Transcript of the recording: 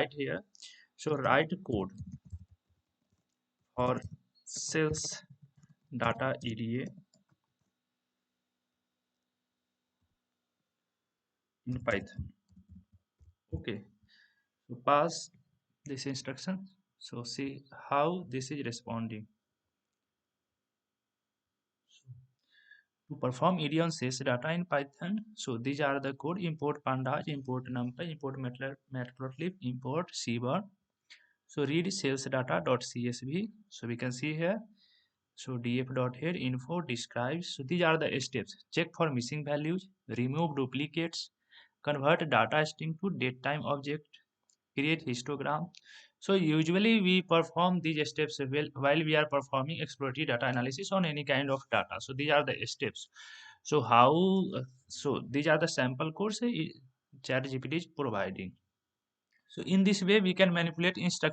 write here. So write code for sales data EDA in Python. Okay, so pass this instruction. So see how this is responding. To perform EDA on sales data in Python, so these are the code: import pandas, import numpy, import matplotlib, import cbar. So read sales data.csv. So we can see here. So df.head info describes. So these are the steps: check for missing values, remove duplicates, convert data string to datetime object, create histogram. So usually we perform these steps while we are performing exploratory data analysis on any kind of data. So these are the steps. So how? So these are the sample codes ChatGPT is providing. So in this way we can manipulate instructions